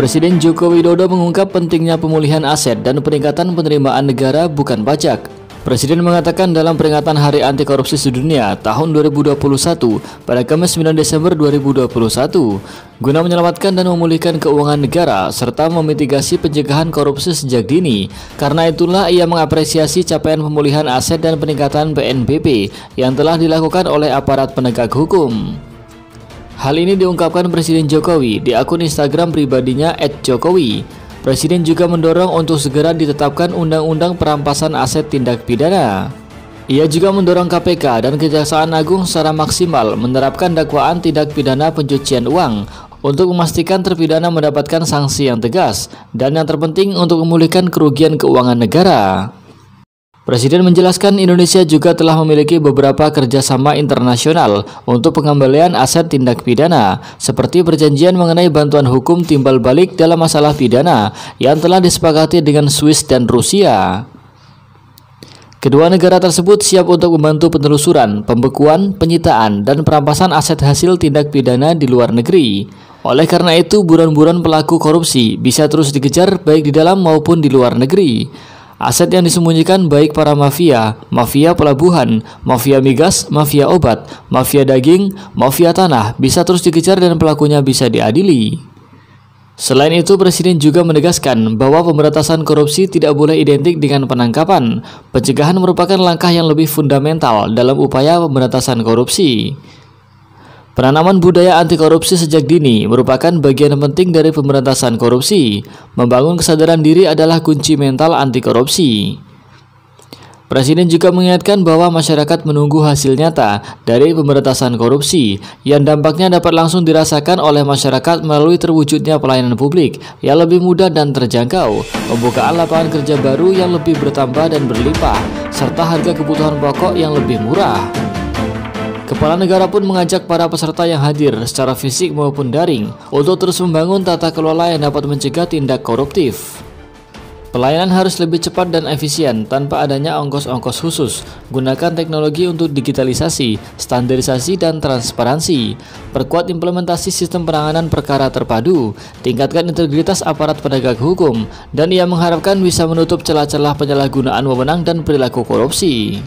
Presiden Joko Widodo mengungkap pentingnya pemulihan aset dan peningkatan penerimaan negara bukan pajak. Presiden mengatakan dalam peringatan Hari Anti Korupsi Sedunia tahun 2021 pada Kamis 9 Desember 2021, guna menyelamatkan dan memulihkan keuangan negara serta memitigasi pencegahan korupsi sejak dini. Karena itulah ia mengapresiasi capaian pemulihan aset dan peningkatan PNBP yang telah dilakukan oleh aparat penegak hukum. Hal ini diungkapkan Presiden Jokowi di akun Instagram pribadinya @jokowi. Presiden juga mendorong untuk segera ditetapkan Undang-Undang Perampasan Aset Tindak Pidana. Ia juga mendorong KPK dan Kejaksaan Agung secara maksimal menerapkan dakwaan tindak pidana pencucian uang untuk memastikan terpidana mendapatkan sanksi yang tegas dan yang terpenting untuk memulihkan kerugian keuangan negara. Presiden menjelaskan Indonesia juga telah memiliki beberapa kerjasama internasional untuk pengembalian aset tindak pidana, seperti perjanjian mengenai bantuan hukum timbal balik dalam masalah pidana yang telah disepakati dengan Swiss dan Rusia. Kedua negara tersebut siap untuk membantu penelusuran, pembekuan, penyitaan, dan perampasan aset hasil tindak pidana di luar negeri. Oleh karena itu, buron-buron pelaku korupsi bisa terus dikejar baik di dalam maupun di luar negeri. Aset yang disembunyikan baik para mafia, mafia pelabuhan, mafia migas, mafia obat, mafia daging, mafia tanah bisa terus dikejar dan pelakunya bisa diadili. Selain itu, Presiden juga menegaskan bahwa pemberantasan korupsi tidak boleh identik dengan penangkapan. Pencegahan merupakan langkah yang lebih fundamental dalam upaya pemberantasan korupsi. Penanaman budaya anti korupsi sejak dini merupakan bagian penting dari pemberantasan korupsi. Membangun kesadaran diri adalah kunci mental anti korupsi. Presiden juga mengingatkan bahwa masyarakat menunggu hasil nyata dari pemberantasan korupsi yang dampaknya dapat langsung dirasakan oleh masyarakat melalui terwujudnya pelayanan publik yang lebih mudah dan terjangkau, pembukaan lapangan kerja baru yang lebih bertambah dan berlimpah, serta harga kebutuhan pokok yang lebih murah. Kepala negara pun mengajak para peserta yang hadir secara fisik maupun daring untuk terus membangun tata kelola yang dapat mencegah tindak koruptif. Pelayanan harus lebih cepat dan efisien tanpa adanya ongkos-ongkos khusus. Gunakan teknologi untuk digitalisasi, standarisasi, dan transparansi. Perkuat implementasi sistem penanganan perkara terpadu. Tingkatkan integritas aparat penegak hukum. Dan ia mengharapkan bisa menutup celah-celah penyalahgunaan wewenang dan perilaku korupsi.